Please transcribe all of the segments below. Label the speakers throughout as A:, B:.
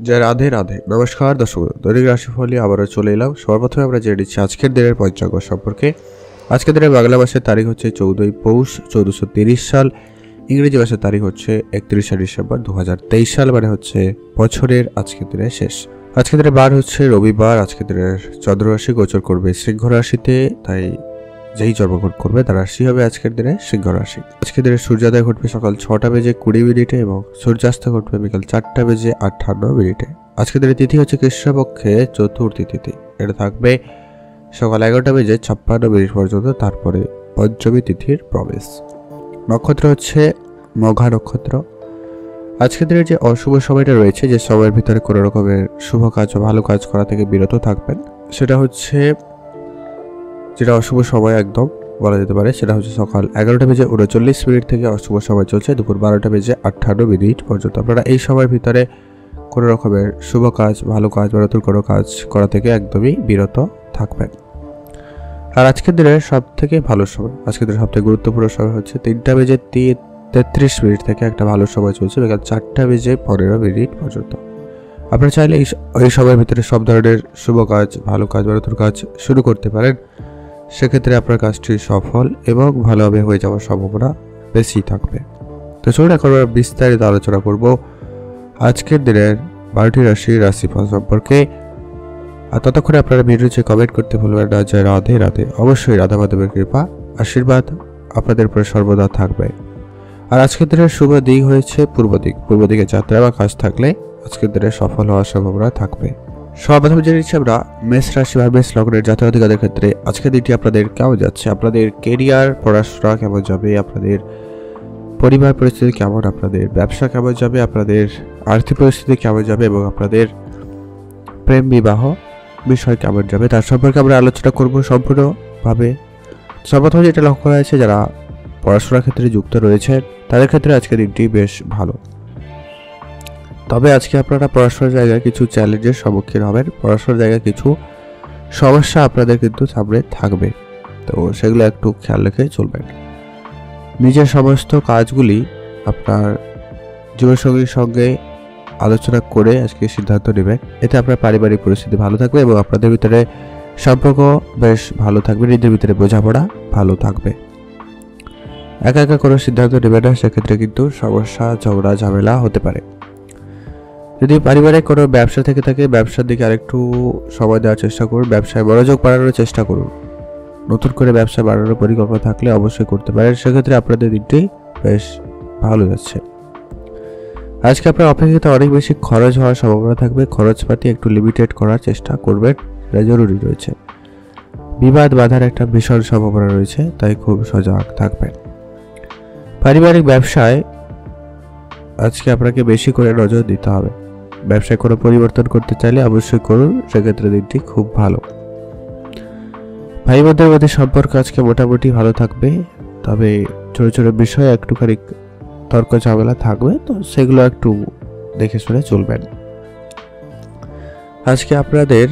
A: জয় রাধে রাধে। নমস্কার দর্শক, দৈনিক রাশিফলে আবারও চলে এলাম। সবার প্রথমে আমরা জেনে নিচ্ছি আজকের দিনের পঞ্চাঙ্গ সম্পর্কে। আজকের দিনের বাংলা মাসের তারিখ হচ্ছে 14ই পৌষ 1430 সাল। ইংরেজি মাসের তারিখ হচ্ছে 31শে ডিসেম্বর 2023 সাল, মানে হচ্ছে বছরের আজকের দিনের শেষ। আজকের দিনের বার হচ্ছে রবিবার। আজকের দিনের চন্দ্ররাশি গোচর করবে সিংহ রাশিতে, তাই যেই জন্মগ্রহণ করবে তার রাশি হবে আজকের দিনে সিংহ রাশি। আজকের দিনে সূর্যোদয় ঘটবে সকাল 6টা বেজে 20 মিনিটে এবং সূর্যাস্ত ঘটবে বিকাল 4টা বেজে 58 মিনিটে। আজকের দিনে তিথি হচ্ছে কৃষ্ণপক্ষে চতুর্থী তিথি। এটা থাকবে সকাল 11টা বেজে 56 মিনিট পর্যন্ত, তারপরে পঞ্চমী তিথির প্রবেশ। নক্ষত্র হচ্ছে মঘা নক্ষত্র। আজকের দিনের যে অশুভ সময়টা রয়েছে, যে সময়ের ভিতরে কোনো রকমের শুভ কাজ বা ভালো কাজ করা থেকে বিরত থাকবেন, সেটা হচ্ছে যেটা অশুভ সময় একদম বলা যেতে পারে, সেটা হচ্ছে সকাল 11টা বেজে 39 মিনিট থেকে অশুভ সময় চলছে দুপুর 12টা বেজে 58 মিনিট পর্যন্ত। আপনারা এই সময়ের ভিতরে কোনো রকমের শুভ কাজ, ভালো কাজ বা নতুন কোনো কাজ করা থেকে একদমই বিরত থাকবেন। আর আজকের দিনের সব থেকে ভালো সময়, আজকের দিনের সবথেকে গুরুত্বপূর্ণ সময় হচ্ছে 3টা বেজে 33 মিনিট থেকে একটা ভালো সময় চলছে বিকাল 4টা বেজে 15 মিনিট পর্যন্ত। আপনারা চাইলে এই সময়ের ভিতরে সব ধরনের শুভ কাজ, ভালো কাজ বা নতুন কাজ শুরু করতে পারেন। সেক্ষেত্রে আপনার কাজটি সফল এবং ভালোভাবে হয়ে যাওয়ার সম্ভাবনা বেশি থাকবে। তো চলুন এখন আমরা বিস্তারিত আলোচনা করব আজকের দিনের 12টি রাশির রাশিফল সম্পর্কে। আর ততক্ষণে আপনারা ভিডিওতে কমেন্ট করতে ভুলবেন না। জয় রাধে রাধে। অবশ্যই রাধা মাধবের কৃপা আশীর্বাদ আপনাদের উপরে সর্বদা থাকবে। আর আজকের দিনের শুভ দিক হয়েছে পূর্ব দিক। পূর্ব দিকে যাত্রা বা কাজ থাকলে আজকের দিনে সফল হওয়ার সম্ভাবনা থাকবে। সর্বপ্রথম জেনে নিচ্ছি আমরা মেষ রাশি বা মেষ লগ্নের জাতক-জাতিকাদের ক্ষেত্রে আজকের দিনটি আপনাদের কেমন যাচ্ছে। আপনাদের কেরিয়ার, পড়াশোনা কেমন যাবে, আপনাদের পরিবার পরিস্থিতি কেমন, আপনাদের ব্যবসা কেমন যাবে, আপনাদের আর্থিক পরিস্থিতি কেমন যাবে এবং আপনাদের প্রেম বিবাহ বিষয় কেমন যাবে, তার সম্পর্কে আমরা আলোচনা করব সম্পূর্ণভাবে। সর্বপ্রথম যেটা লক্ষ্য করা যাচ্ছে, যারা পড়াশোনার ক্ষেত্রে যুক্ত রয়েছেন তাদের ক্ষেত্রে আজকের দিনটি বেশ ভালো। তবে আজকে আপনারা পড়াশোনার জায়গায় কিছু চ্যালেঞ্জের সম্মুখীন হবেন। পড়াশোনার জায়গায় কিছু সমস্যা আপনাদের কিন্তু সামনে থাকবে, তো সেগুলো একটু খেয়াল রেখে চলবেন। নিজের সমস্ত কাজগুলি আপনার জীবনসঙ্গীর সঙ্গে আলোচনা করে আজকে সিদ্ধান্ত নেবেন। এতে আপনার পারিবারিক পরিস্থিতি ভালো থাকবে এবং আপনাদের ভিতরে সম্পর্ক বেশ ভালো থাকবে, নিজেদের ভিতরে বোঝাপড়া ভালো থাকবে। একা একা কোনো সিদ্ধান্ত নেবেন না, সেক্ষেত্রে কিন্তু সমস্যা, ঝগড়া, ঝামেলা হতে পারে। যদি পারিবারিক কোনো ব্যবসা থেকে থাকে, ব্যবসার দিকে আরেকটু সময় দেওয়ার চেষ্টা করুন, ব্যবসায় মনোযোগ বাড়ানোর চেষ্টা করুন। নতুন করে ব্যবসা বাড়ানোর পরিকল্পনা থাকলে অবশ্যই করতে পারেন, সেক্ষেত্রে আপনাদের দিনটি বেশ ভালো যাচ্ছে। আজকে আপনার অপেক্ষিত অনেক বেশি খরচ হওয়ার সম্ভাবনা থাকবে। খরচপাতি একটু লিমিটেড করার চেষ্টা করবেন, এটা জরুরি রয়েছে। বিবাদ বাধার একটা ভীষণ সম্ভাবনা রয়েছে, তাই খুব সজাগ থাকবেন। পারিবারিক ব্যবসায় আজকে আপনাকে বেশি করে নজর দিতে হবে। ব্যবসায় কোনো পরিবর্তন করতে চাইলে অবশ্যই করুন, সেক্ষেত্রে দিনটি খুব ভালো। ভাই বোনদের মধ্যে সম্পর্ক আজকে মোটামুটি ভালো থাকবে, তবে ছোট ছোট বিষয়ে একটুখানি তর্ক ঝামেলা থাকবে, তো সেগুলো একটু দেখে শুনে চলবেন। আজকে আপনাদের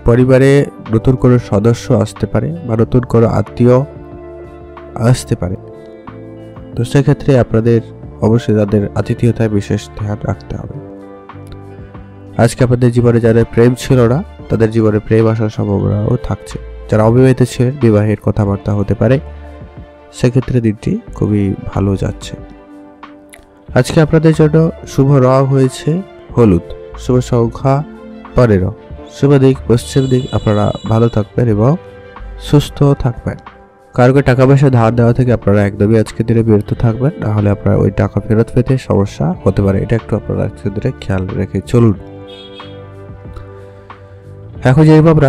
A: পরিবারে নতুন কোনো সদস্য আসতে পারে বা নতুন কোনো আত্মীয় আসতে পারে, তো সেক্ষেত্রে আপনাদের অবশ্যই তাদের আতিথেয়তায় বিশেষ ধ্যান রাখতে হবে। আজকে আপনাদের জীবনে যাদের প্রেম ছিল না, তাদের জীবনে প্রেম আসার সম্ভাবনাও থাকছে। যারা অবিবাহিত ছিলেন, বিবাহের কথাবার্তা হতে পারে, সেক্ষেত্রে দিনটি খুবই ভালো যাচ্ছে। আজকে আপনাদের জন্য শুভ রং হয়েছে হলুদ, শুভ সংখ্যা 15, শুভ দিক পশ্চিম দিক। আপনারা ভালো থাকবেন এবং সুস্থ থাকবেন। কারোকে টাকা পয়সা ধার দেওয়া থেকে আপনারা একদমই আজকের দিনে বিরত থাকবেন, নাহলে আপনার ওই টাকা ফেরত পেতে সমস্যা হতে পারে। এটা একটু আপনারা আজকের দিনে খেয়াল রেখে চলুন। এখন যেরকম আমরা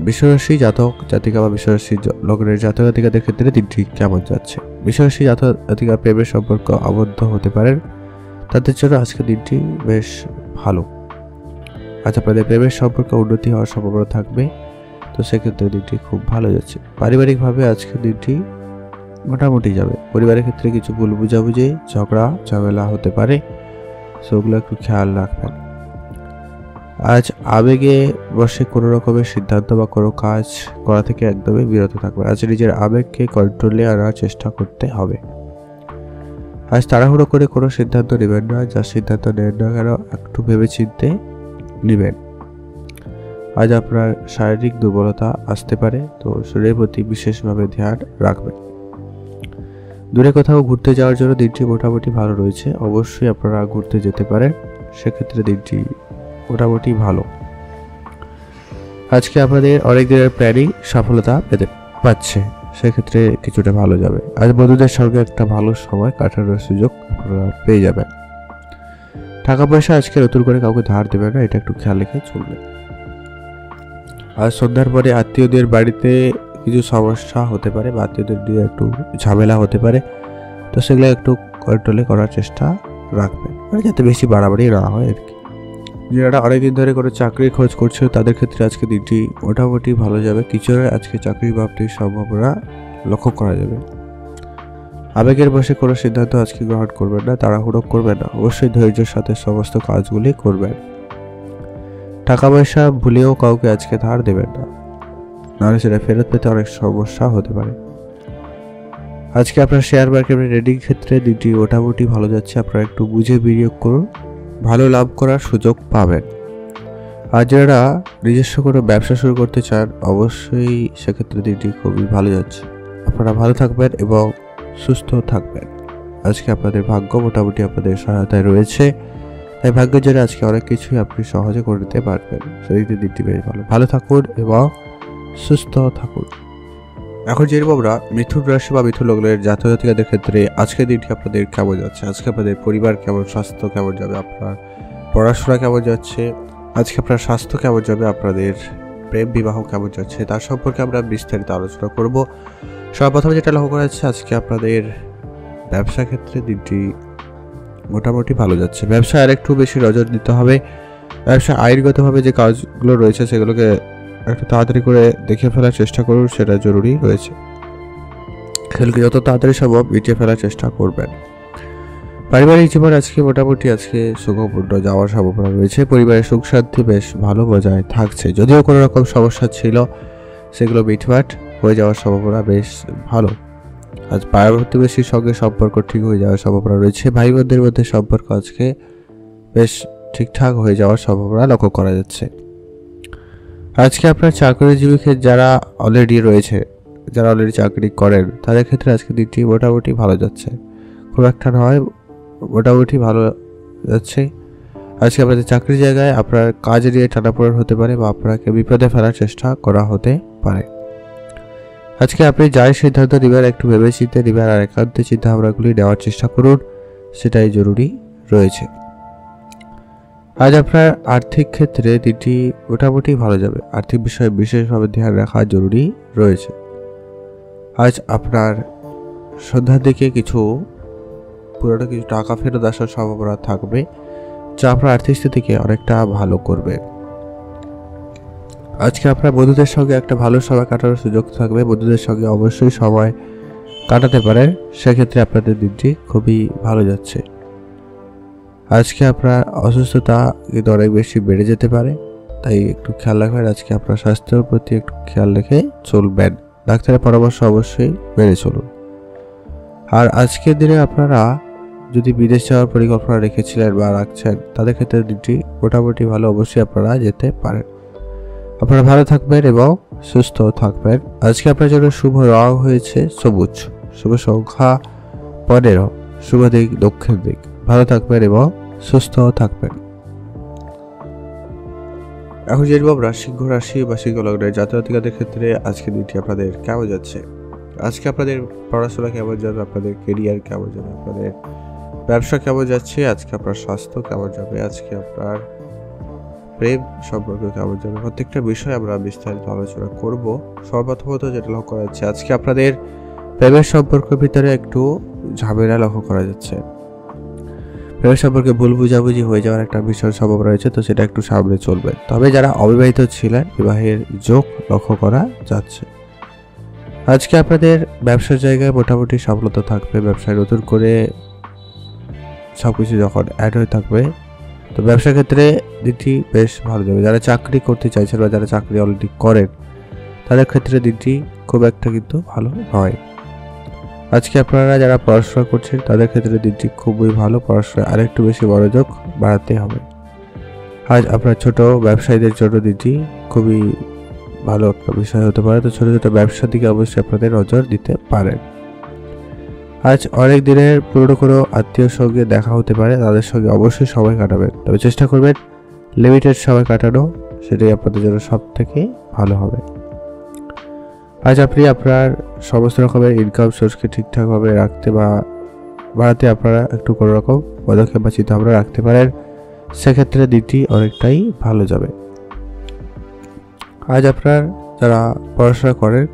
A: বৃষরাশি জাতক জাতিকা বা বৃষরাশি লগ্নের জাতক জাতিকাদের ক্ষেত্রে দিনটি কেমন যাচ্ছে। বৃষরাশি জাতক জাতিকা প্রেমের সম্পর্ক আবদ্ধ হতে পারেন, তাদের জন্য আজকের দিনটি বেশ ভালো। আজ আপনাদের প্রেমের সম্পর্কে উন্নতি হওয়ার সম্ভাবনা থাকবে, তো সেক্ষেত্রে দিনটি খুব ভালো যাচ্ছে। পারিবারিকভাবে আজকের দিনটি মোটামুটি যাবে। পরিবারের ক্ষেত্রে কিছু ভুল বুঝাবুঝি, ঝগড়া ঝামেলা হতে পারে, সেগুলো একটু খেয়াল রাখবেন। আজ আবেগে বসে কোনো রকমের সিদ্ধান্ত বা কোনো কাজ করা থেকে একদমই বিরত থাকবে। আজ নিজের আবেগকে কন্ট্রোলে আনার চেষ্টা করতে হবে। আজ তাড়াহুড়ো করে কোনো সিদ্ধান্ত নেবেন না, যা সিদ্ধান্ত নেন না কেন একটু ভেবেচিন্তে নেবেন। আজ আপনার শারীরিক দুর্বলতা আসতে পারে, তো শরীরের প্রতি বিশেষভাবে ধ্যান রাখবেন। দূরে কোথাও ঘুরতে যাওয়ার জন্য দিনটি মোটামুটি ভালো রয়েছে, অবশ্যই আপনারা ঘুরতে যেতে পারেন, সেক্ষেত্রে দিনটি মোটামুটি ভালো। আজকে আপনাদের অনেক দিনের প্ল্যানিং সফলতা পেতে পাচ্ছে, সেক্ষেত্রে কিছুটা ভালো যাবে। আজ বন্ধুদের সঙ্গে একটা ভালো সময় কাটানোর সুযোগ আপনারা পেয়ে যাবেন। টাকা পয়সা আজকে নতুন করে কাউকে ধার দেবেন না, এটা একটু খেয়াল রেখে চলবে। আজ সন্ধ্যার পরে আত্মীয়দের বাড়িতে কিছু সমস্যা হতে পারে বা আত্মীয়দের দিয়ে একটু ঝামেলা হতে পারে, তো সেগুলো একটু কন্ট্রোলে করার চেষ্টা রাখবেন, মানে যাতে বেশি বাড়াবাড়ি না হয় আর কি। যারা অনেকদিন ধরে কোনো চাকরির খোঁজ করছে তাদের ক্ষেত্রে আজকে দিনটি মোটামুটি ভালো যাবে। কিছুটা আজকে চাকরি প্রাপ্তির সম্ভাবনা লক্ষ্য করা যাবে। আবেগের বশে কোনো সিদ্ধান্ত আজকে গ্রহণ করবেন না, তাড়াহুড়ো করবেন না, অবশ্যই ধৈর্যের সাথে সমস্ত কাজগুলি করবেন। টাকা পয়সা ভুলেও কাউকে আজকে ধার দেবেন না, নাহলে সেটা ফেরত পেতে অনেক সমস্যা হতে পারে। আজকে আপনার শেয়ার মার্কেটের ট্রেডিং ক্ষেত্রে দিনটি মোটামুটি ভালো যাচ্ছে, আপনারা একটু বুঝে বিনিয়োগ করুন, ভালো লাভ করার সুযোগ পাবেন। আর যারা নিজস্ব কোনো ব্যবসা শুরু করতে চান অবশ্যই সেক্ষেত্রে দিনটি খুবই ভালো যাচ্ছে। আপনারা ভালো থাকবেন এবং সুস্থ থাকবেন। আজকে আপনাদের ভাগ্য মোটামুটি আপনাদের সহায়তায় রয়েছে, তাই ভাগ্যের জন্য আজকে অনেক কিছুই আপনি সহজে করে নিতে পারবেন। সেদিকে দিনটি বেশ ভালো থাকুন এবং সুস্থ থাকুন। এখন যেরকম আমরা মিথুন রাশি বা মিথুন লগ্নের জাতক জাতিকাদের ক্ষেত্রে আজকের দিনটি আপনাদের কেমন যাচ্ছে, আজকে আপনাদের পরিবার কেমন, স্বাস্থ্য কেমন যাবে, আপনার পড়াশোনা কেমন যাচ্ছে, আজকে আপনার স্বাস্থ্য কেমন যাবে, আপনাদের প্রেম বিবাহ কেমন যাচ্ছে, তার সম্পর্কে আমরা বিস্তারিত আলোচনা করব। সর্বপ্রথমে যেটা লক্ষ্য করা যাচ্ছে আজকে আপনাদের ব্যবসা ক্ষেত্রে দিনটি মোটামুটি ভালো যাচ্ছে। ব্যবসায় আর একটু বেশি নজর দিতে হবে। ব্যবসা আইনগতভাবে যে কাজগুলো রয়েছে সেগুলোকে একটু তাড়াতাড়ি করে দেখে ফেলার চেষ্টা করুন, সেটা জরুরি রয়েছে। সেগুলোকে যত তাড়াতাড়ি সম্ভব মিটিয়ে ফেলার চেষ্টা করবেন। পারিবারিক জীবন আজকে মোটামুটি সুখপূর্ণ যাওয়ার সম্ভাবনা রয়েছে। পরিবারের সুখ শান্তি বেশ ভালো বজায় থাকছে, যদিও কোনো রকম সমস্যা ছিল সেগুলো মিটমাট হয়ে যাওয়ার সম্ভাবনা বেশ ভালো। আজ পাড়া প্রতিবেশীর সঙ্গে সম্পর্ক ঠিক হয়ে যাওয়ার সম্ভাবনা রয়েছে। ভাই বোনদের মধ্যে সম্পর্ক আজকে বেশ ঠিকঠাক হয়ে যাওয়ার সম্ভাবনা লক্ষ্য করা যাচ্ছে। আজকে আপনার চাকরিজীবীকে যারা অলরেডি চাকরি করেন তাদের ক্ষেত্রে আজকে দিনটি মোটামুটি ভালো যাচ্ছে, খুব একটা নয়, মোটামুটি ভালো যাচ্ছে। আজকে আপনাদের চাকরির জায়গায় আপনার কাজ নিয়ে টানাপোড়েন হতে পারে বা আপনাকে বিপদে ফেলার চেষ্টা করা হতে পারে। আজকে আপনি যাই সিদ্ধান্ত নেবেন একটু ভেবেচিন্তে নেবেন আর একান্তে চিন্তাভাবনাগুলি নেওয়ার চেষ্টা করুন, সেটাই জরুরি রয়েছে। আজ আপনার আর্থিক ক্ষেত্রে দিনটি মোটামুটি ভালো যাবে, আর্থিক বিষয়ে বিশেষভাবে ধ্যান রাখা জরুরি রয়েছে। আজ আপনার সন্ধ্যার দিকে পুরোটা কিছু টাকা ফেরত আসার সম্ভাবনা থাকবে, যা আপনার আর্থিক স্থিতিকে অনেকটা ভালো করবে। আজকে আপনার বন্ধুদের সঙ্গে একটা ভালো সময় কাটানোর সুযোগ থাকবে, বন্ধুদের সঙ্গে অবশ্যই সময় কাটাতে পারেন, সেক্ষেত্রে আপনাদের দিনটি খুবই ভালো যাচ্ছে। আজকে আপনার অসুস্থতা কিন্তু অনেক বেশি বেড়ে যেতে পারে, তাই একটু খেয়াল রাখবেন। আজকে আপনার স্বাস্থ্যের প্রতি একটু খেয়াল রেখে চলবেন, ডাক্তারের পরামর্শ অবশ্যই মেনে চলুন। আর আজকের দিনে আপনারা যদি বিদেশ যাওয়ার পরিকল্পনা রেখেছিলেন বা রাখছেন তাদের ক্ষেত্রে দিনটি মোটামুটি ভালো, অবশ্যই আপনারা যেতে পারেন। আপনারা ভালো থাকবেন এবং সুস্থ থাকবেন। আজকে আপনার জন্য শুভ রং হয়েছে সবুজ, শুভ সংখ্যা 15, শুভ দিক দক্ষিণ দিক। ভালো থাকবেন এবং সুস্থ থাকবেন। এখন যে আমরা সিংহ রাশি বা সিংহ লগ্নের জাতক জাতিকাদের ক্ষেত্রে আজকে দিনটি আপনাদের কেমন যাচ্ছে, আজকে আপনাদের পড়াশোনা কেমন যাবে, আপনাদের কেরিয়ার কেমন যাবে, আপনাদের ব্যবসা কেমন যাচ্ছে, আজকে আপনার স্বাস্থ্য কেমন যাবে, আজকে আপনার প্রেম সম্পর্ক কেমন যাবে, প্রত্যেকটা বিষয়ে আমরা বিস্তারিত আলোচনা করব। সর্বপ্রথমত যেটা লক্ষ্য করা যাচ্ছে আজকে আপনাদের প্রেমের সম্পর্কের ভিতরে একটু ঝামেলা লক্ষ্য করা যাচ্ছে। প্রেমের সম্পর্কে ভুল বুঝাবুঝি হয়ে যাওয়ার একটা বিষয় সম্ভাবনা রয়েছে, তো সেটা একটু সামনে চলবে। তবে যারা অবিবাহিত ছিলেন বিবাহের যোগ লক্ষ্য করা যাচ্ছে। আজকে আপনাদের ব্যবসার জায়গায় মোটামুটি সফলতা থাকবে, ব্যবসায় নতুন করে সবকিছু যখন অ্যাড হয়ে থাকবে, তো ব্যবসার ক্ষেত্রে দিনটি বেশ ভালো যাবে। যারা চাকরি করতে চাইছেন বা যারা চাকরি অলরেডি করেন তাদের ক্ষেত্রে দিনটি খুব একটা কিন্তু ভালো নয়। আজকে আপনারা যারা পড়াশোনা করছেন তাদের ক্ষেত্রে দিনটি খুবই ভালো, পড়াশোনায় আরেকটু বেশি মনোযোগ বাড়াতে হবে। আজ আপনার ছোট ব্যবসায়ীদের জন্য দিনটি খুবই ভালো একটা বিষয় হতে পারে, তো ছোট ছোট ব্যবসার দিকে অবশ্যই আপনাদের নজর দিতে পারেন। আজ অনেক দিনের পুরনো কোনো আত্মীয়র সঙ্গে দেখা হতে পারে, তাদের সঙ্গে অবশ্যই সময় কাটাবেন, তবে চেষ্টা করবেন লিমিটেড সময় কাটানো, সেটাই আপনাদের জন্য সব থেকে ভালো হবে। আজ আপনি আপনার সমস্ত রকমের ইনকাম সোর্সকে ঠিকঠাকভাবে রাখতে বা বাড়াতে আপনারা একটু কোনো রকম পদক্ষেপ বা চিন্তাভাবনা রাখতে পারেন, সেক্ষেত্রে দিনটি অনেকটাই ভালো যাবে। আজ আপনার যারা পড়াশোনা করেন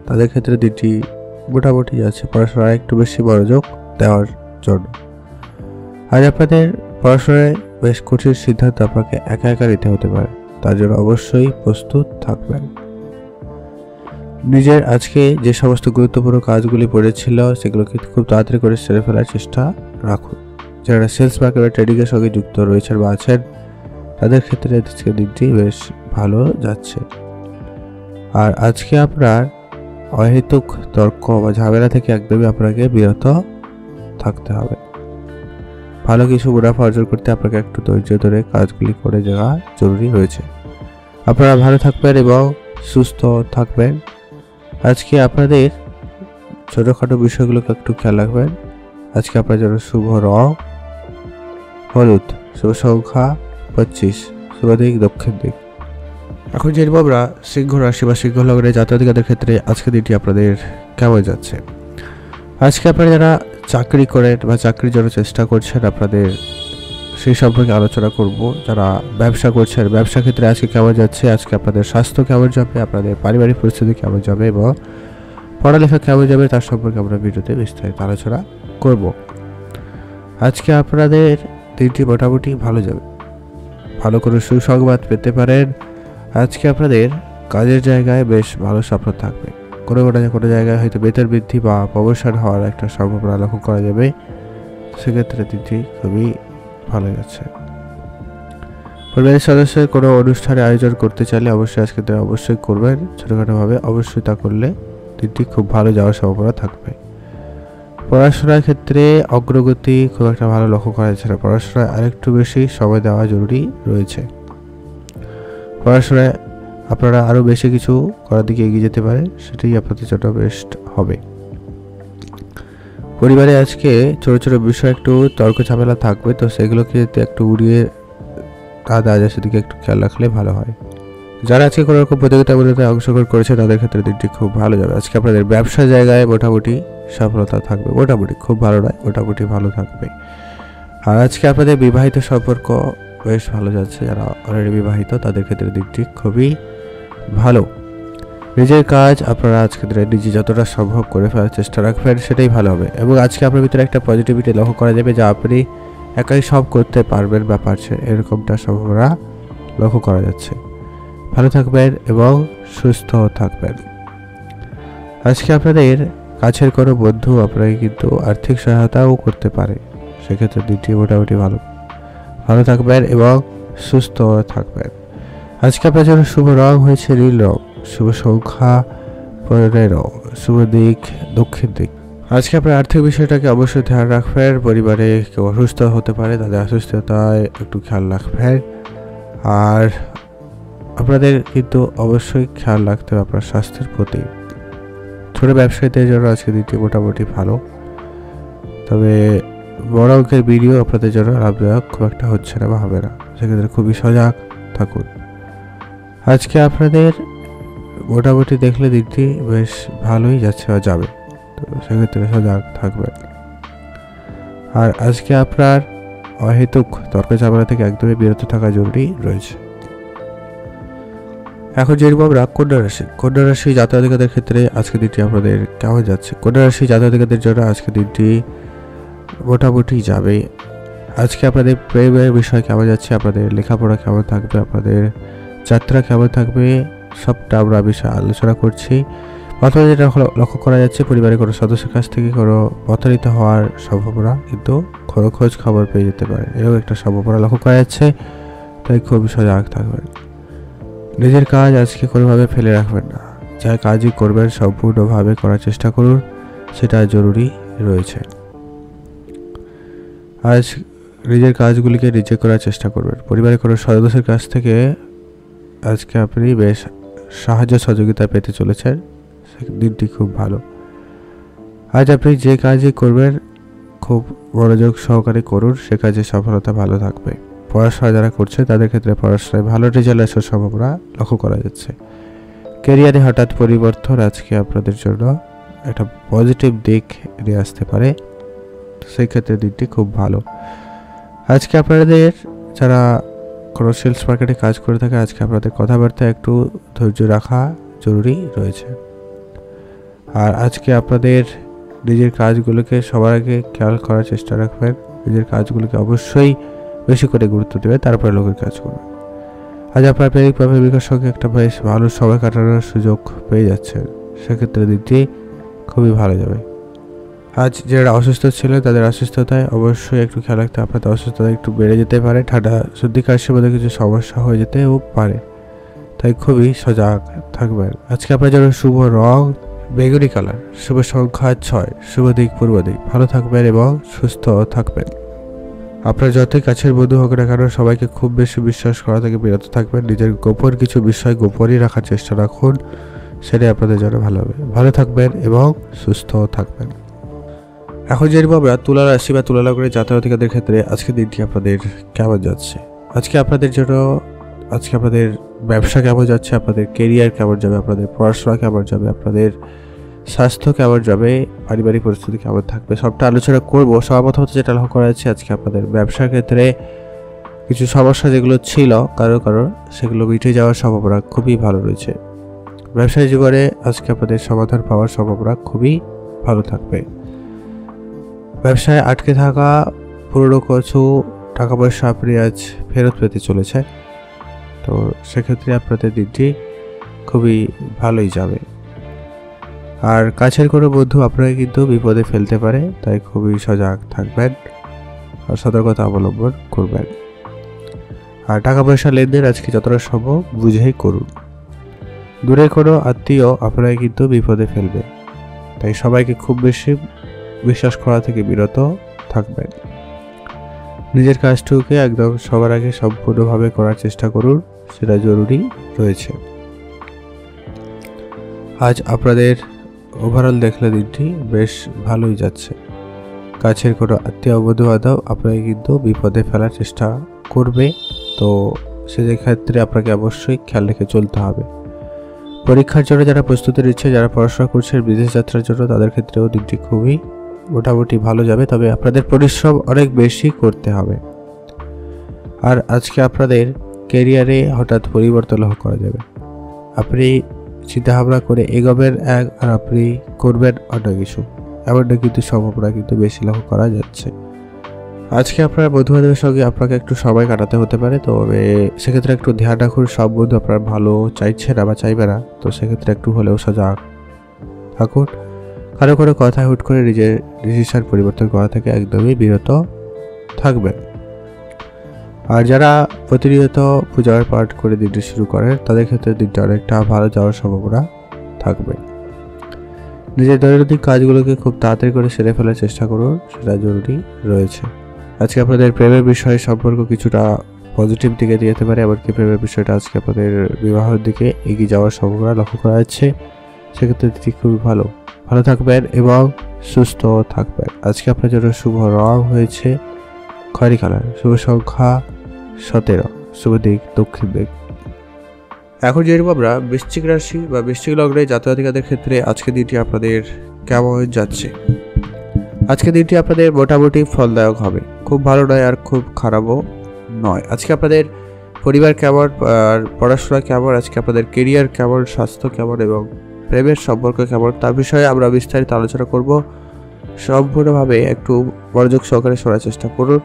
A: তাদের ক্ষেত্রে দিনটি মোটামুটি যাচ্ছে, পড়াশোনায় একটু বেশি মনোযোগ দেওয়ার জন্য। আজ আপনাদের পড়াশোনায় বেশ কঠিন সিদ্ধান্ত আপনাকে একা একা নিতে হতে পারে, তার জন্য অবশ্যই প্রস্তুত থাকবেন। নিজের আজকে যে সমস্ত গুরুত্বপূর্ণ কাজগুলি পড়েছিল সেগুলোকে খুব তাড়াতাড়ি করে সেরে ফেলার চেষ্টা রাখুন। যারা সেলস মার্কেট বা ট্রেডিংয়ের সঙ্গে যুক্ত রয়েছেন বা আছেন তাদের ক্ষেত্রে আজকে দিনটি বেশ ভালো যাচ্ছে। আর আজকে আপনার অহেতুক তর্ক বা ঝামেলা থেকে একদমই আপনাকে বিরত থাকতে হবে। ভালো কিছু মুনাফা অর্জন করতে আপনাকে একটু ধৈর্য ধরে কাজগুলি করে যাওয়া জরুরি রয়েছে। আপনারা ভালো থাকবেন এবং সুস্থ থাকবেন। আজকে আপনাদের ছোটোখাটো বিষয়গুলোকে একটু খেয়াল রাখবেন। আজকে আপনার জন্য শুভ রং হলুদ, শুভ সংখ্যা 25, শুভ দিক দক্ষিণ দিক। এখন জেনব আমরা সিংহ রাশি বা সিংহ লগ্নের জাতক-জাতিকাদের ক্ষেত্রে আজকে দিনটি আপনাদের কেমন যাচ্ছে। আজকে আপনারা যারা চাকরি করেন বা চাকরির জন্য চেষ্টা করছেন আপনাদের সেই সম্পর্কে আলোচনা করব। যারা ব্যবসা করছেন ব্যবসা ক্ষেত্রে আজকে কেমন যাচ্ছে, আজকে আপনাদের স্বাস্থ্য কেমন যাবে, আপনাদের পারিবারিক পরিস্থিতি কেমন যাবে এবং পড়ালেখা কেমন যাবে তার সম্পর্কে আমরা ভিডিওতে বিস্তারিত আলোচনা করব। আজকে আপনাদের দিনটি মোটামুটি ভালো যাবে, ভালো করে সুসংবাদ পেতে পারেন। আজকে আপনাদের কাজের জায়গায় বেশ ভালো সাফল্য থাকবে, কোনো জায়গায় হয়তো বেতন বৃদ্ধি বা প্রমোশন হওয়ার একটা সম্ভাবনা লক্ষ্য করা যাবে, সেক্ষেত্রে দিনটি খুবই ভালো যাচ্ছে। পরিবারের সদস্যের কোনো অনুষ্ঠানে আয়োজন করতে চাইলে অবশ্যই আজকে অবশ্যই করবেন, ছোটোখাটোভাবে অবশ্যই তা করলে দিনটি খুব ভালো যাওয়ার সম্ভাবনা থাকবে। পড়াশোনার ক্ষেত্রে অগ্রগতি খুব একটা ভালো লক্ষ্য করা যাচ্ছে না, পড়াশোনায় আরেকটু বেশি সময় দেওয়া জরুরি রয়েছে। পড়াশোনায় আপনারা আরও বেশি কিছু করার দিকে এগিয়ে যেতে পারে, সেটাই আপনাদের জন্য বেস্ট হবে। পরিবারে আজকে ছোটো ছোটো বিষয় একটু তর্ক ঝামেলা থাকবে, তো সেগুলোকে একটু উড়িয়ে না দেওয়া যায়, সেদিকে একটু খেয়াল রাখলে ভালো হয়। যারা আজকে কোনো রকম প্রতিযোগিতামূলকে অংশগ্রহণ করেছে তাদের ক্ষেত্রে দিনটি খুব ভালো যাবে। আজকে আপনাদের ব্যবসা জায়গায় মোটামুটি সফলতা থাকবে, মোটামুটি খুব ভালো নয়, মোটামুটি ভালো থাকবে। আর আজকে আপনাদের বিবাহিত সম্পর্ক বেশ ভালো যাচ্ছে, যারা অলরেডি বিবাহিত তাদের ক্ষেত্রে দিকটি খুবই ভালো। নিজের কাজ আপনারা আজকে নিজে যতটা সম্ভব করে ফেলার চেষ্টা রাখবেন, সেটাই ভালো হবে। এবং আজকে আপনার ভিতরে একটা পজিটিভিটি লক্ষ্য করা যাবে, যা আপনি একাই সব করতে পারবেন বা পারছেন, এরকমটা সম্ভাবনা লক্ষ্য করা যাচ্ছে। ভালো থাকবেন এবং সুস্থ থাকবেন। আজকে আপনাদের কাছের কোনো বন্ধু আপনাকে কিন্তু আর্থিক সহায়তাও করতে পারে, সেক্ষেত্রে দিনটি মোটামুটি ভালো থাকবেন এবং সুস্থ থাকবেন। আজকে আপনার জন্য শুভ রং হয়েছে নীল রং, শুভ সংখ্যা 15, শুভ দিক দক্ষিণ দিক। আজকে আপনার আর্থিক বিষয়টাকে অবশ্যই ধ্যান রাখবেন। পরিবারে কেউ অসুস্থ হতে পারে, তাদের অসুস্থতায় একটু খেয়াল রাখবেন। আর আপনাদের কিন্তু অবশ্যই খেয়াল রাখতে হবে আপনার স্বাস্থ্যের প্রতি। ছোট ব্যবসায়ীদের জন্য আজকে দিনটি মোটামুটি ভালো, তবে বড় অঙ্কের ভিডিও আপনাদের জন্য লাভদায়ক খুব একটা হচ্ছে না বা হবে না, সেক্ষেত্রে খুবই সজাগ থাকুন। আজকে আপনাদের মোটামুটি দেখলে দিনটি বেশ ভালোই যাচ্ছে বা যাবে, তো সেক্ষেত্রে সজাগ থাকবেন। আর আজকে আপনার অহেতুক তর্ক ঝামেলা থেকে একদমই বিরত থাকা জরুরি রয়েছে। এখন জেনব আমরা কন্যা রাশি জাতক-জাতিকাদের ক্ষেত্রে আজকে দিনটি আপনাদের কেমন যাচ্ছে। কন্যা রাশি জাতক-জাতিকাদের জন্য আজকে দিনটি মোটামুটি যাবে। আজকে আপনাদের প্রেমের বিষয় কেমন যাচ্ছে, আপনাদের লেখাপড়া কেমন থাকবে, আপনাদের যাত্রা কেমন থাকবে, সবটা আমরা বিষয়ে আলোচনা করছি। প্রথমে যেটা লক্ষ্য করা যাচ্ছে, পরিবারের কোনো সদস্যের কাছ থেকে কোনো প্রতারিত হওয়ার সম্ভাবনা কিন্তু খোঁজ খবর পেয়ে যেতে পারে, এরকম একটা সম্ভাবনা লক্ষ্য করা যাচ্ছে, তাই খুবই সজাগ থাকবেন। নিজের কাজ আজকে কোনোভাবে ফেলে রাখবেন না, যা কাজই করবেন সম্পূর্ণভাবে করার চেষ্টা করুন, সেটা জরুরি রয়েছে। আজ নিজের কাজগুলিকে নিজে করার চেষ্টা করবেন। পরিবারের কোনো সদস্যের কাছ থেকে আজকে আপনি বেশ সাহায্য সহযোগিতা পেতে চলেছেন, দিনটি খুব ভালো। আজ আপনি যে কাজই করবেন খুব মনোযোগ সহকারে করুন, সে কাজে সফলতা ভালো থাকবে। পড়াশোনা যারা করছে তাদের ক্ষেত্রে পড়াশোনায় ভালো রেজাল্ট আসার সম্ভাবনা লক্ষ্য করা যাচ্ছে। ক্যারিয়ারে হঠাৎ পরিবর্তন আজকে আপনাদের জন্য একটা পজিটিভ দিক নিয়ে আসতে পারে, তো সেই ক্ষেত্রে দিনটি খুব ভালো। আজকে আপনাদের যারা কোনো সেলস মার্কেটে কাজ করে থাকে, আজকে আপনাদের কথাবার্তায় একটু ধৈর্য রাখা জরুরি রয়েছে। আর আজকে আপনাদের নিজের কাজগুলোকে সবার আগে খেয়াল করার চেষ্টা রাখবেন। নিজের কাজগুলোকে অবশ্যই বেশি করে গুরুত্ব দেবে, তারপরে লোকের কাজ করবেন। আজ আপনার প্রেমিক বা প্রেমিকার সঙ্গে একটা বেশ ভালো সময় কাটানোর সুযোগ পেয়ে যাচ্ছেন, সেক্ষেত্রে দিনটি খুবই ভালো যাবে। আজ যারা অসুস্থ ছিল তাদের অসুস্থতায় অবশ্যই একটু খেয়াল রাখতে, আপনাদের অসুস্থতা একটু বেড়ে যেতে পারে, ঠান্ডা সর্দি কাশির মধ্যে কিছু সমস্যা হয়ে যেতেও পারে, তাই খুবই সজাগ থাকবেন। আজকে আপনার জন্য শুভ রং বেগুনি কালার, শুভ সংখ্যা 6, শুভ দিক পূর্ব দিক। ভালো থাকবেন এবং সুস্থ থাকবেন। আপনার যতই কাছের বন্ধু হোক না কেন, সবাইকে খুব বেশি বিশ্বাস করা থেকে বিরত থাকবেন। নিজের গোপন কিছু বিষয় গোপনই রাখার চেষ্টা রাখুন, সেটাই আপনাদের জন্য ভালো হবে। ভালো থাকবেন এবং সুস্থ থাকবেন। এখন জানবো আমরা তুলা রাশি বা তুলা লগ্নের জাতক-জাতিকাদের ক্ষেত্রে আজকের দিনটি আপনাদের কেমন যাচ্ছে। আজকে আপনাদের ব্যবসা কেমন যাচ্ছে, আপনাদের কেরিয়ার কেমন যাবে, আপনাদের পড়াশোনা কেমন যাবে, আপনাদের স্বাস্থ্য কেমন যাবে, পারিবারিক পরিস্থিতি কেমন থাকবে, সবটা আলোচনা করবো। সর্বপ্রথম যেটা লক্ষ্য করা যাচ্ছে, আজকে আপনাদের ব্যবসার ক্ষেত্রে কিছু সমস্যা যেগুলো ছিল কারো সেগুলো মিটে যাওয়ার সম্ভাবনা খুবই ভালো রয়েছে। ব্যবসায়ী জীবনে আজকে আপনাদের সমাধান পাওয়ার সম্ভাবনা খুবই ভালো থাকবে। ব্যবসায় আটকে থাকা পুরনো কিছু টাকা পয়সা আপনি আজ ফেরত পেতে চলেছে, তো সেক্ষেত্রে আপনাদের দিনটি খুবই ভালোই যাবে। আর কাছের কোনো বন্ধু আপনাকে কিন্তু বিপদে ফেলতে পারে, তাই খুবই সজাগ থাকবেন আর সতর্কতা অবলম্বন করবেন। আর টাকা পয়সা লেনদেন আজকে যতটা সম্ভব বুঝেই করুন। দূরে কোনো আত্মীয় আপনাকে কিন্তু বিপদে ফেলবে, তাই সবাইকে খুব বেশি বিশ্বাস করা থেকে বিরত থাকবেন। নিজের কাজটুকুকে একদম সবার আগে সম্পূর্ণভাবে করার চেষ্টা করুন, সেটা জরুরি রয়েছে। আজ আপনাদের ওভারঅল দেখলে দিনটি বেশ ভালোই যাচ্ছে। কাছের কোনো আত্মীয় বন্ধু বান্ধব আপনাকে কিন্তু বিপদে ফেলার চেষ্টা করবে, তো সেক্ষেত্রে আপনাকে অবশ্যই খেয়াল রেখে চলতে হবে। পরীক্ষার জন্য যারা প্রস্তুতি নিচ্ছে, যারা পড়াশোনা করছে বিদেশ যাত্রার জন্য, তাদের ক্ষেত্রেও দিনটি খুবই মোটামুটি ভালো যাবে, তবে আপনাদের পরিশ্রম অনেক বেশি করতে হবে। আর আজকে আপনাদের ক্যারিয়ারে হঠাৎ পরিবর্তন লক্ষ্য করা যাবে। আপনি চিন্তাভাবনা করে এগোবেন এক, আর আপনি করবেন অন্য কিছু, এমনটা কিন্তু সম্ভাবনা কিন্তু বেশি লক্ষ্য করা যাচ্ছে। আজকে আপনার বন্ধু বান্ধবের সঙ্গে আপনাকে একটু সময় কাটাতে হতে পারে, তবে সেক্ষেত্রে একটু ধ্যান রাখুন। সব বন্ধু আপনার ভালো চাইছে না বা চাইবে না, তো সেক্ষেত্রে একটু হলেও সজাগ থাকুন। কারো কথা হুট করে নিজের ডিসিশন পরিবর্তন করা থেকে একদমই বিরত থাকবেন। আর যারা প্রতিনিয়ত পূজার পাঠ করে দিনটি শুরু করেন, তাদের ক্ষেত্রে দিনটা অনেকটা ভালো যাওয়ার সম্ভাবনা থাকবে। নিজের দৈনন্দিন কাজগুলোকে খুব তাড়াতাড়ি করে সেরে ফেলার চেষ্টা করুন, সেটা জরুরি রয়েছে। আজকে আপনাদের প্রেমের বিষয়ে সম্পর্ক কিছুটা পজিটিভ দিকে যেতে পারে, এমনকি প্রেমের বিষয়টা আজকে আপনাদের বিবাহের দিকে এগিয়ে যাওয়ার সম্ভাবনা লক্ষ্য করা যাচ্ছে। সেক্ষেত্রে দিনটি খুবই ভালো থাকবেন এবং সুস্থ থাকবেন। আজকে আপনার জন্য শুভ রং হয়েছে খয়েরি কালার, শুভ সংখ্যা 17, শুভ দিক দক্ষিণ দিক। এখন যেরকম আমরা বৃশ্চিক রাশি বা বৃশ্চিক লগ্নে জাতক-জাতিকাদের ক্ষেত্রে আজকে দিনটি আপনাদের কেমন যাচ্ছে। আজকে দিনটি আপনাদের মোটামুটি ফলদায়ক হবে, খুব ভালো নয় আর খুব খারাপও নয়। আজকে আপনাদের পরিবার কেমন, আর পড়াশোনা কেমন, আজকে আপনাদের কেরিয়ার কেমন, স্বাস্থ্য কেমন এবং প্রেমের সম্পর্ক কেমন, তার বিষয়ে আমরা বিস্তারিত আলোচনা করব। সম্পূর্ণভাবে একটু মনোযোগ সহকারে শোনার চেষ্টা করুন।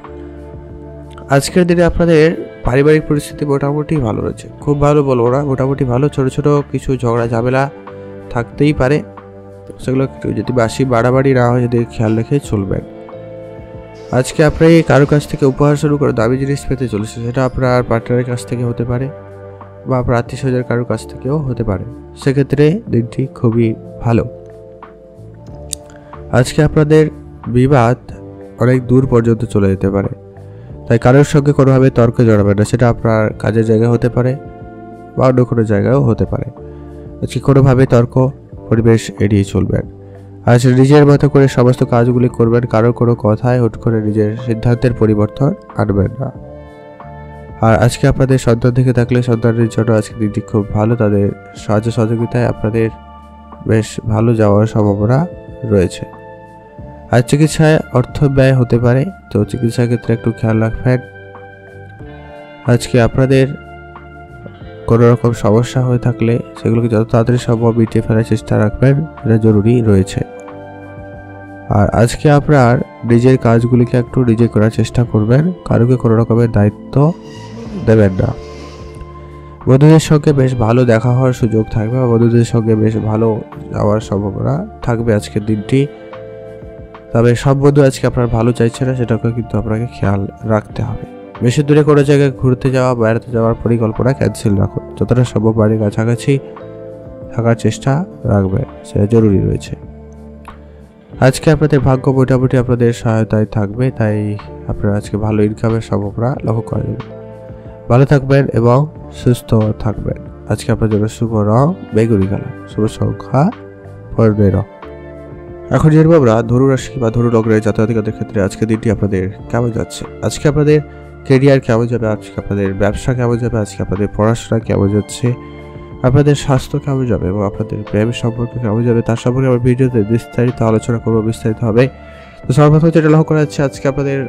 A: আজকের দিনে আপনাদের পারিবারিক পরিস্থিতি মোটামুটি ভালো রয়েছে, খুব ভালো বলবো না, মোটামুটি ভালো। ছোট ছোট কিছু ঝগড়া ঝামেলা থাকতেই পারে, সেগুলো যদি বেশি বাড়াবাড়ি না হয় যদি খেয়াল রেখে চলবেন। আজকে আপনি কারো কাছ থেকে উপহার শুরু করে দামি জিনিস পেতে চলেছে, সেটা আপনার পার্টনারের কাছ থেকে হতে পারে বা আপনার আত্মীয় স্বজনের কারোর কাছ থেকেও হতে পারে। সেক্ষেত্রে দিনটি খুবই ভালো। আজকে আপনাদের বিবাদ অনেক দূর পর্যন্ত চলে যেতে পারে, তাই কারোর সঙ্গে কোনোভাবে তর্কে জড়াবেন না। সেটা আপনার কাজের জায়গায় হতে পারে বা অন্য কোনো জায়গায়ও হতে পারে। আজকে কোনোভাবে তর্ক পরিবেশ এড়িয়ে চলবেন। আজ নিজের মতো করে সমস্ত কাজগুলি করবেন, কারোর কোনো কথায় হুট করে নিজের সিদ্ধান্তের পরিবর্তন আনবেন না। আর আজকে আপনাদের সন্তান থেকে থাকলে সন্তানের জন্য আজকে দিনটি খুব ভালো, তাদের সাহায্য সহযোগিতায় আপনাদের বেশ ভালো যাওয়ার সম্ভাবনা রয়েছে। আর চিকিৎসায় অর্থ ব্যয় হতে পারে, তো চিকিৎসার ক্ষেত্রে একটু খেয়াল রাখবেন। আজকে আপনাদের কোনো রকম সমস্যা হয়ে থাকলে সেগুলোকে যত তাড়াতাড়ি সম্ভব মিটিয়ে ফেলার চেষ্টা রাখবেন, এটা জরুরি রয়েছে। আর আজকে আপনার নিজের কাজগুলিকে একটু নিজে করার চেষ্টা করবেন, কারোকে কোনো রকমের দায়িত্ব দেবেন না। বন্ধুদের সঙ্গে বেশ ভালো দেখা হওয়ার সুযোগ থাকবে বা বন্ধুদের সঙ্গে বেশ ভালো যাওয়ার সম্ভাবনা থাকবে আজকের দিনটি। তবে সব বন্ধু আজকে আপনার ভালো চাইছে না, সেটাকে কিন্তু আপনাকে খেয়াল রাখতে হবে। বেশি দূরে কোনো জায়গায় ঘুরতে যাওয়া, বেড়াতে যাওয়ার পরিকল্পনা ক্যান্সেল রাখুন। যতটা সম্ভব বাড়ির কাছাকাছি থাকার চেষ্টা রাখবেন, সেটা জরুরি রয়েছে। আজকে আপনাদের ভাগ্য মোটামুটি আপনাদের সহায়তায় থাকবে, তাই আপনারা আজকে ভালো ইনকামের সম্ভাবনা লক্ষ্য করা যাবে। ভালো থাকবেন এবং সুস্থ থাকবেন। আজকে আপনার জন্য শুভ রং বেগুনি কালার, শুভ সংখ্যা 15। এখন জানবো আমরা ধনু রাশি বা ধনু লগ্নের জাতক-জাতিকাদের ক্ষেত্রে আজকে দিনটি আপনাদের কেমন যাচ্ছে। আজকে আপনাদের কেরিয়ার কেমন যাবে, আজকে আপনাদের ব্যবসা কেমন যাবে, আজকে আপনাদের পড়াশোনা কেমন যাচ্ছে, আপনাদের স্বাস্থ্য কেমন যাবে এবং আপনাদের প্রেম সম্পর্ক কেমন যাবে, তার সম্পর্কে আমার ভিডিওতে বিস্তারিত আলোচনা করবো, বিস্তারিত হবে। তো সর্বপ্রথম যেটা লক্ষ্য করা যাচ্ছে আজকে আপনাদের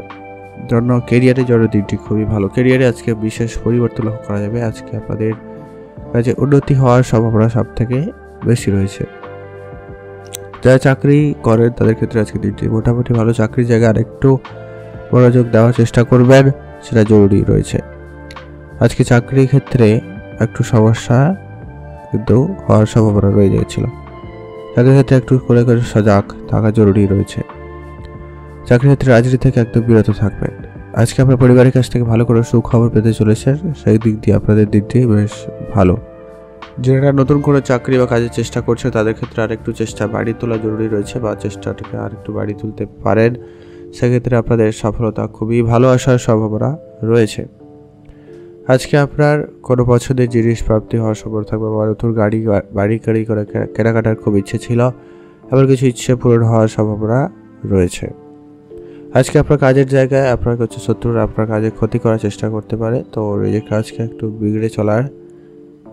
A: জন্য কেরিয়ারের জন্য দিনটি খুবই ভালো। কেরিয়ারে আজকে বিশেষ পরিবর্তন লক্ষ্য করা যাবে। আজকে আপনাদের কাজে উন্নতি হওয়ার সম্ভাবনা সব থেকে বেশি রয়েছে। যারা চাকরি করেন তাদের ক্ষেত্রে আজকে দিনটি মোটামুটি ভালো। চাকরির জায়গায় আরেকটু মনোযোগ দেওয়ার চেষ্টা করবেন, সেটা জরুরি রয়েছে। আজকে চাকরির ক্ষেত্রে একটু সমস্যা কিন্তু হওয়ার সম্ভাবনা রয়ে যাচ্ছিল। চাকরির ক্ষেত্রে একটু করে করে সজাগ থাকা জরুরি রয়েছে। চাকরির ক্ষেত্রে রাজনীতি থেকে একদম বিরত থাকবেন। আজকে আপনার পরিবারের কাছ থেকে ভালো করে সুখবর পেতে চলেছেন, সেই দিক দিয়ে আপনাদের দিকটি বেশ ভালো। যারা নতুন করে চাকরি বা কাজের চেষ্টা করছে তাদের ক্ষেত্রে আরেকটু চেষ্টা বাড়িয়ে তোলা জরুরি রয়েছে, বা চেষ্টাটাকে আরেকটু বাড়িয়ে তুলতে পারেন, সেক্ষেত্রে আপনাদের সফলতা খুবই ভালো আসার সম্ভাবনা রয়েছে। আজকে আপনার কোনো পছন্দের জিনিস প্রাপ্তি হওয়ার সম্ভাবনা থাকবে, বা নতুন বাড়ি করে কেনাকাটার খুব ইচ্ছে ছিল, এমন কিছু ইচ্ছে পূরণ হওয়ার সম্ভাবনা রয়েছে। আজকে আপনার কাজের জায়গায় আপনার কিছু শত্রুরা আপনার কাজে ক্ষতি করার চেষ্টা করতে পারে, তো নিজের কাজকে একটু বিগড়ে চলার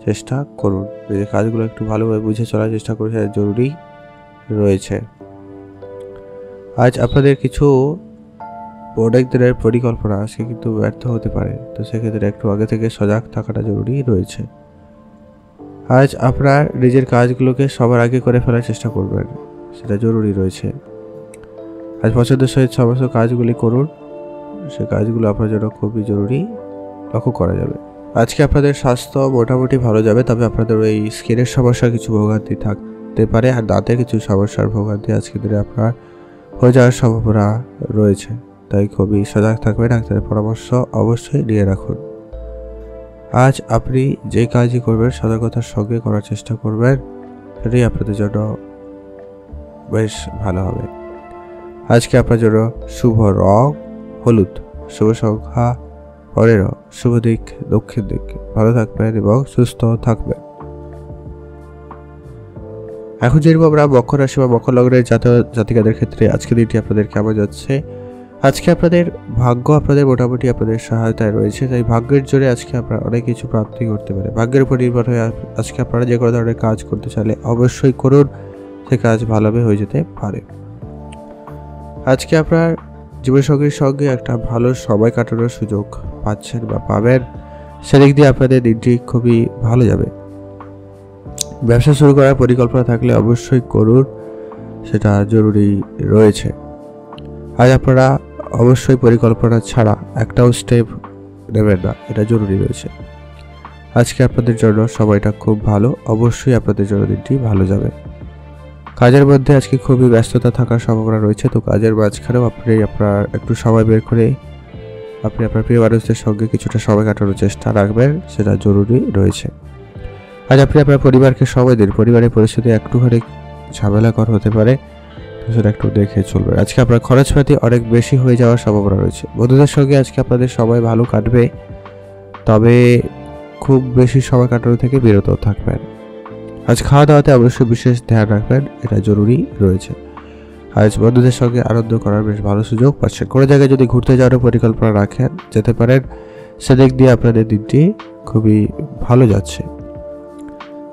A: চেষ্টা করুন, নিজের কাজগুলো একটু ভালোভাবে বুঝে চলার চেষ্টা করুন, সেটা জরুরি রয়েছে। আজ আপনাদের কিছু অনেক দিনের পরিকল্পনা আজকে কিন্তু ব্যর্থ হতে পারে, তো সেক্ষেত্রে একটু আগে থেকে সজাগ থাকাটা জরুরি রয়েছে। আজ আপনার নিজের কাজগুলোকে সবার আগে করে ফেলার চেষ্টা করবেন, সেটা জরুরি রয়েছে। আজ পছন্দের সহিত সমস্ত কাজগুলি করুন, সে কাজগুলো আপনার জন্য খুবই জরুরি লক্ষ্য করা যাবে। আজকে আপনাদের স্বাস্থ্য মোটামুটি ভালো যাবে, তবে আপনাদের এই স্কিনের সমস্যা কিছু ভোগান্তি থাকতে পারে, আর দাঁতের কিছু সমস্যার ভোগান্তি আজকে দিনে আপনার হয়ে যাওয়ার সম্ভাবনা রয়েছে, তাই খুবই সজাগ থাকবেন। ডাক্তারের পরামর্শ অবশ্যই নিয়ে রাখুন। আজ আপনি যে কাজই করবেন সতর্কতার সঙ্গে করার চেষ্টা করবেন, সেটাই আপনাদের জন্য বেশ ভালো হবে। আজকে আপনার জন্য শুভ রং হলুদ, শুভ সংখ্যা 15, শুভ দিক দক্ষিণ দিক। ভালো থাকবেন এবং সুস্থ থাকবেন। এখন যেরকম আমরা মকর রাশি বা মকর লগ্নের জাতিকাদের ক্ষেত্রে আজকে দিনটি আপনাদের কেমন যাচ্ছে। আজকে আপনাদের ভাগ্য আপনাদের মোটামুটি আপনাদের সহায়তায় রয়েছে, তাই ভাগ্যের জোরে আজকে আপনারা অনেক কিছু প্রাপ্তি করতে পারে। ভাগ্যের উপর নির্ভর হয়ে আজকে আপনারা যে কোনো ধরনের কাজ করতে চাইলে অবশ্যই করুন, সে কাজ ভালোভাবে হয়ে যেতে পারে। আজকে আপনার জীবনসঙ্গীর সঙ্গে একটা ভালো সময় কাটানোর সুযোগ পাচ্ছেন বা পাবেন, সেদিক দিয়ে আপনাদের দিনটি খুবই ভালো যাবে। ব্যবসা শুরু করার পরিকল্পনা থাকলে অবশ্যই করুন, সেটা জরুরি রয়েছে। আজ আপনারা অবশ্যই পরিকল্পনা ছাড়া একটাও স্টেপ নেবেন না, এটা জরুরি রয়েছে। আজকে আপনাদের জন্য সময়টা খুব ভালো, অবশ্যই আপনাদের জন্য দিনটি ভালো যাবে। কাজের মধ্যে আজকে খুবই ব্যস্ততা থাকার সম্ভাবনা রয়েছে, তো কাজের মাঝখানেও আপনি আপনার একটু সময় বের করে আপনি আপনার প্রিয় মানুষদের সঙ্গে কিছুটা সময় কাটানোর চেষ্টা রাখবেন, সেটা জরুরি রয়েছে। আজ আপনি আপনার পরিবারকে সময় দিন। পরিবারের পরিস্থিতি একটুখানি ঝামেলাকর হতে পারে, সেটা একটু দেখে চলবে। আজকে আপনার খরচপাতি অনেক বেশি হয়ে যাওয়ার সম্ভাবনা রয়েছে। বন্ধুদের সঙ্গে আজকে আপনাদের সময় ভালো কাটবে, তবে খুব বেশি সময় কাটানো থেকে বিরত থাকবেন। আজ খাওয়া দাওয়াতে অবশ্যই বিশেষ ধ্যান রাখবেন, এটা জরুরি রয়েছে। আজ বন্ধুদের সঙ্গে আনন্দ করার বেশ ভালো সুযোগ পাচ্ছেন। কোনো জায়গায় যদি ঘুরতে যাওয়ার পরিকল্পনা রাখেন, যেতে পারেন, সেদিক দিয়ে আপনাদের দিনটি খুবই ভালো যাচ্ছে।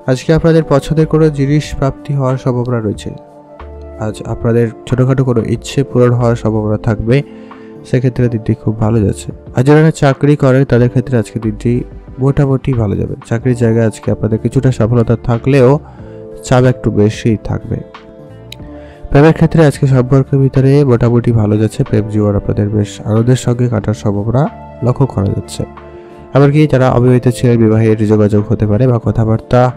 A: আজকে আপনাদের পছন্দের কোনো জিনিস প্রাপ্তি হওয়ার সম্ভাবনা রয়েছে। আজ আপনাদের ছোটোখাটো কোনো ইচ্ছে পূরণ হওয়ার সম্ভাবনা থাকবে, সেক্ষেত্রে দিনটি খুব ভালো যাচ্ছে। আর যারা চাকরি করেন তাদের ক্ষেত্রে আজকে দিনটি মোটামুটি ভালো যাবে। চাকরির জায়গায় আজকে আপনাদের কিছুটা সফলতা থাকলেও চাপ একটু বেশি থাকবে। প্রেমের ক্ষেত্রে আজকে সম্পর্কের ভিতরে মোটামুটি ভালো যাচ্ছে। প্রেম জীবন আপনাদের বেশ আনন্দের সঙ্গে কাটার সম্ভাবনা লক্ষ্য করা যাচ্ছে। এমনকি যারা অবিবাহিত ছিলেন, বিবাহের যোগাযোগ হতে পারে বা কথাবার্তা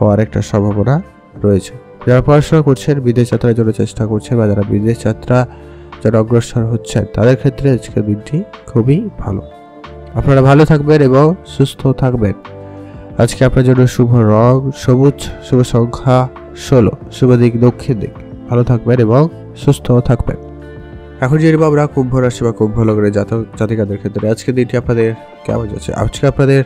A: হওয়ার একটা সম্ভাবনা রয়েছে। যারা পড়াশোনা করছেন, বিদেশ যাত্রার জন্য চেষ্টা করছেন বা যারা বিদেশ যাত্রা যারা অগ্রসর হচ্ছেন, তাদের ক্ষেত্রে আজকের দিনটি খুবই ভালো। আপনারা ভালো থাকবেন এবং সুস্থ থাকবেন। আজকে আপনার জন্য শুভ রং সবুজ, শুভ সংখ্যা 16, শুভ দিক দক্ষিণ দিক। ভালো থাকবেন এবং সুস্থ থাকবেন। এখন যে আমরা কুম্ভ রাশি বা কুম্ভ লগ্নের জাতক জাতিকাদের ক্ষেত্রে আজকে দিনটি আপনাদের কেমন যাচ্ছে। আজকে আপনাদের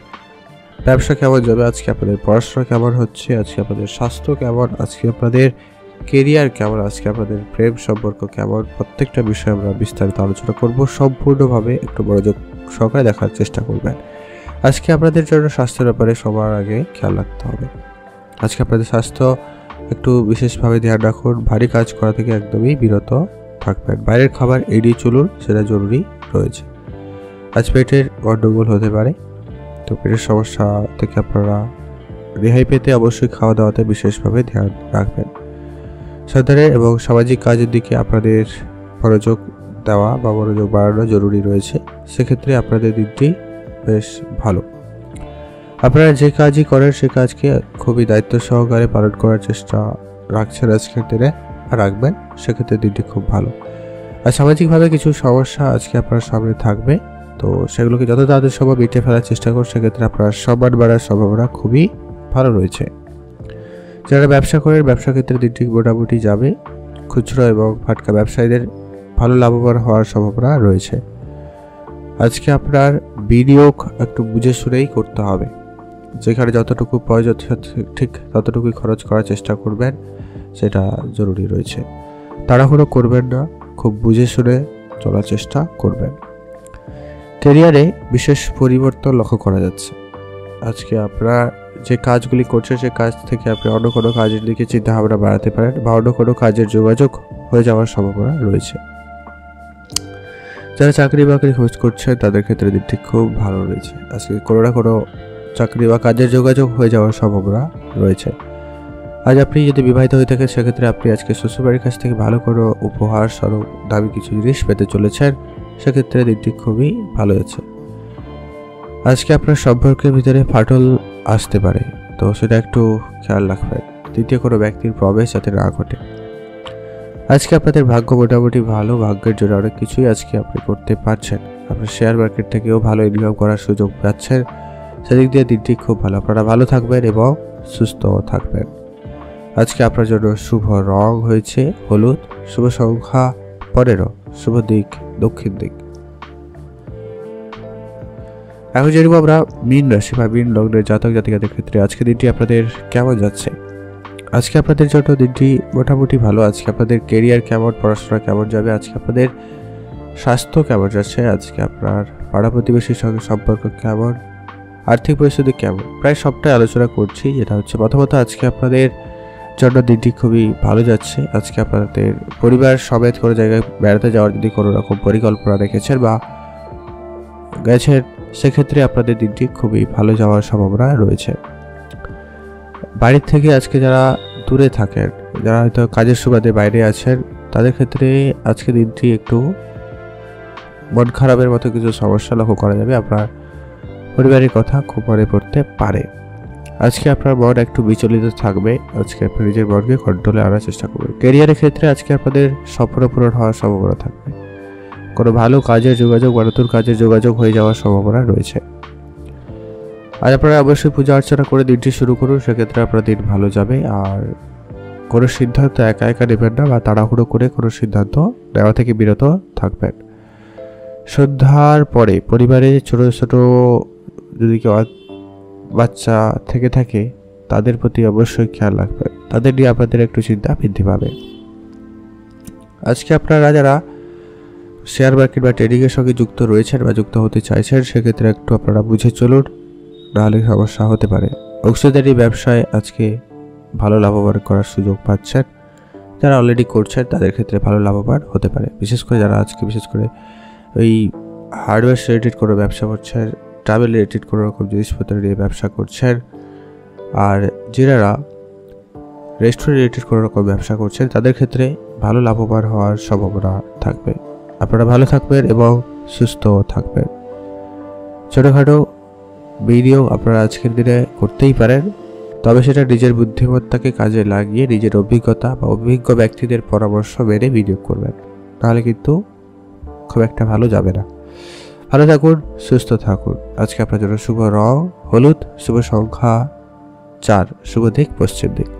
A: ব্যবসা কেমন যাবে, আজকে আপনাদের পড়াশোনা কেমন হচ্ছে, আজকে আপনাদের স্বাস্থ্য কেমন, আজকে আপনাদের কেরিয়ার কেমন, আজকে আপনাদের প্রেম সম্পর্ক কেমন, প্রত্যেকটা বিষয়ে আমরা বিস্তারিত আলোচনা করব। সম্পূর্ণভাবে একটু মনোযোগ সহকারে দেখার চেষ্টা করবেন। আজকে আপনাদের জন্য স্বাস্থ্যের ব্যাপারে সবার আগে খেয়াল রাখতে হবে। আজকে আপনাদের স্বাস্থ্য একটু বিশেষভাবে ধ্যান রাখুন। ভারী কাজ করা থেকে একদমই বিরত থাকবেন। বাইরের খাবার এড়িয়ে চলুন, সেটা জরুরি রয়েছে। আজ পেটের গণ্ডগোল হতে পারে, তো পেটের সমস্যা থেকে আপনারা রেহাই পেতে অবশ্যই খাওয়া দাওয়াতে বিশেষভাবে ধ্যান রাখবেন। সরকারের এবং সামাজিক কাজের দিকে আপনাদের মনোযোগ দেওয়া বা মনোযোগ বাড়ানো জরুরি রয়েছে। সেক্ষেত্রে আপনাদের দিনটি বেশ ভালো। আপনারা যে কাজই করেন সে কাজকে খুবই দায়িত্ব সহকারে পালন করার চেষ্টা রাখছেন আজকের দিনে আর রাখবেন, সেক্ষেত্রে দিনটি খুব ভালো। আর সামাজিকভাবে কিছু সমস্যা আজকে আপনার সামনে থাকবে, তো সেগুলোকে যত তাড়াতাড়ি সম্ভব মিটিয়ে ফেলার চেষ্টা করুন। সেক্ষেত্রে আপনার সম্মান বাড়ার সম্ভাবনা খুবই ভালো রয়েছে। যারা ব্যবসা করেন, ব্যবসা ক্ষেত্রে দিনটি মোটামুটি যাবে। খুচরো এবং ফাটকা ব্যবসায়ীদের ভালো লাভবান হওয়ার সম্ভাবনা রয়েছে। আজকে আপনার বিনিয়োগ একটু বুঝে শুনেই করতে হবে। যেখানে যতটুকু প্রয়োজন ঠিক ততটুকুই খরচ করার চেষ্টা করবেন, সেটা জরুরি রয়েছে। তাড়াহুড়ো করবেন না, খুব বুঝে শুনে চলার চেষ্টা করবেন। ক্যারিয়ারে বিশেষ পরিবর্তন লক্ষ্য করা যাচ্ছে। আজকে আপনারা যে কাজগুলি করছেন সে কাজ থেকে আপনি অন্য কোনো কাজের দিকে চিন্তাভাবনা বাড়াতে পারেন বা অন্য কোনো কাজের যোগাযোগ হয়ে যাওয়ার সম্ভাবনা রয়েছে। যারা চাকরি বাকরি খোঁজ করছেন তাদের ক্ষেত্রে দিকটি খুব ভালো রয়েছে। আজকে কোনো না কোনো চাকরি বা কাজের যোগাযোগ হয়ে যাওয়ার সম্ভাবনা রয়েছে। আজ আপনি যদি বিবাহিত হয়ে থাকেন, সেক্ষেত্রে আপনি আজকে শ্বশুরবাড়ির কাছ থেকে ভালো কোনো উপহার স্বরূপ দামি কিছু জিনিস পেতে চলেছেন, সেক্ষেত্রে দিকটি খুবই ভালো যাচ্ছে। আজকে আপনার সম্পর্কের ভিতরে ফাটল আসতে পারে, তো সেটা একটু খেয়াল রাখবেন। তৃতীয় কোনো ব্যক্তির প্রবেশ যাতে না ঘটে। আজকে আপনাদের ভাগ্য মোটামুটি ভালো। ভাগ্যের জন্য অনেক কিছুই আজকে আপনি করতে পারছেন। আপনার শেয়ার মার্কেট থেকেও ভালো ইনকাম করার সুযোগ পাচ্ছেন, সেদিক দিয়ে দিনটি খুব ভালো। আপনারা ভালো থাকবেন এবং সুস্থ থাকবেন। আজকে আপনার জন্য শুভ রং হয়েছে হলুদ, শুভ সংখ্যা 15, শুভ দিক দক্ষিণ দিক। এখন জানবো আমরা মীন রাশি বা মীন লগ্নের জাতক জাতিকাদের ক্ষেত্রে আজকে দিনটি আপনাদের কেমন যাচ্ছে। আজকে আপনাদের জন্য দিনটি মোটামুটি ভালো। আজকে আপনাদের কেরিয়ার কেমন, পড়াশোনা কেমন যাবে, আজকে আপনাদের স্বাস্থ্য কেমন যাচ্ছে, আজকে আপনার পাড়া প্রতিবেশীর সঙ্গে সম্পর্ক কেমন, আর্থিক পরিস্থিতি কেমন, প্রায় সবটাই আলোচনা করছি। যেটা হচ্ছে প্রথমত আজকে আপনাদের জন্য দিনটি খুবই ভালো যাচ্ছে। আজকে আপনাদের পরিবার সমেত কোনো জায়গায় বেড়াতে যাওয়ার যদি কোনো রকম পরিকল্পনা রেখেছেন বা গেছেন, সেক্ষেত্রে আপনাদের দিনটি খুবই ভালো যাওয়ার সম্ভাবনা রয়েছে। বাড়ির থেকে আজকে যারা দূরে থাকেন, যারা হয়তো কাজের সুবাদে বাইরে আছেন, তাদের ক্ষেত্রে আজকে দিনটি একটু মন খারাপের মতো কিছু সমস্যা লক্ষ্য করা যাবে। আপনার পরিবারের কথা খুব মনে পড়তে পারে। আজকে আপনার মন একটু বিচলিত থাকবে। আজকে আপনি নিজের মনকে কন্ট্রোলে আনার চেষ্টা করবেন। ক্যারিয়ারের ক্ষেত্রে আজকে আপনাদের স্বপ্ন পূরণ হওয়ার সম্ভাবনা থাকবে। কোনো ভালো কাজের যোগাযোগ বা নতুন কাজের যোগাযোগ হয়ে যাওয়ার সম্ভাবনা রয়েছে। আজ আপনারা অবশ্যই পূজা অর্চনা করে দিনটি শুরু করুন, সেক্ষেত্রে আপনার দিন ভালো যাবে। আর কোনো সিদ্ধান্ত একা একা নেবেন না বা তাড়াহুড়ো করে কোনো সিদ্ধান্ত নেওয়া থেকে বিরত থাকবেন। সন্ধ্যার পরে পরিবারে ছোট ছোট যদি কেউ বাচ্চা থেকে থাকে তাদের প্রতি অবশ্যই খেয়াল রাখবেন, তাদের নিয়ে আপনাদের একটু চিন্তা বৃদ্ধি পাবে। আজকে আপনারা যারা শেয়ার মার্কেট বা ট্রেডিংয়ের সঙ্গে যুক্ত রয়েছেন বা যুক্ত হতে চাইছেন সেক্ষেত্রে একটু আপনারা বুঝে চলুন, নাহলে সমস্যা হতে পারে। অংশীদারি ব্যবসায় আজকে ভালো লাভবান করার সুযোগ পাচ্ছেন, যারা অলরেডি করছেন তাদের ক্ষেত্রে ভালো লাভবান হতে পারে। বিশেষ করে যারা আজকে বিশেষ করে ওই হার্ডওয়্যার রিলেটেড কোনো ব্যবসা করছেন, ট্রাভেল রিলেটেড কোনো রকম জিনিসপত্র নিয়ে ব্যবসা করছেন, আর যারা রেস্টুরেন্ট রিলেটেড কোনো রকম ব্যবসা করছেন তাদের ক্ষেত্রে ভালো লাভবান হওয়ার সম্ভাবনা থাকবে। আপনারা ভালো থাকবেন এবং সুস্থ থাকবেন। ছোটোখাটো ভিডিও আপনারা আজকের দিনে করতেই পারেন, তবে সেটা নিজের বুদ্ধিমত্তাকে কাজে লাগিয়ে নিজের অভিজ্ঞতা বা অভিজ্ঞ ব্যক্তিদের পরামর্শ মেনে ভিডিও করবেন, তাহলে কিন্তু খুব একটা ভালো যাবে না। ভালো থাকুন, সুস্থ থাকুন। আজকে আপনার জন্য শুভ রং হলুদ, শুভ সংখ্যা 4, শুভ দিক পশ্চিম দিক।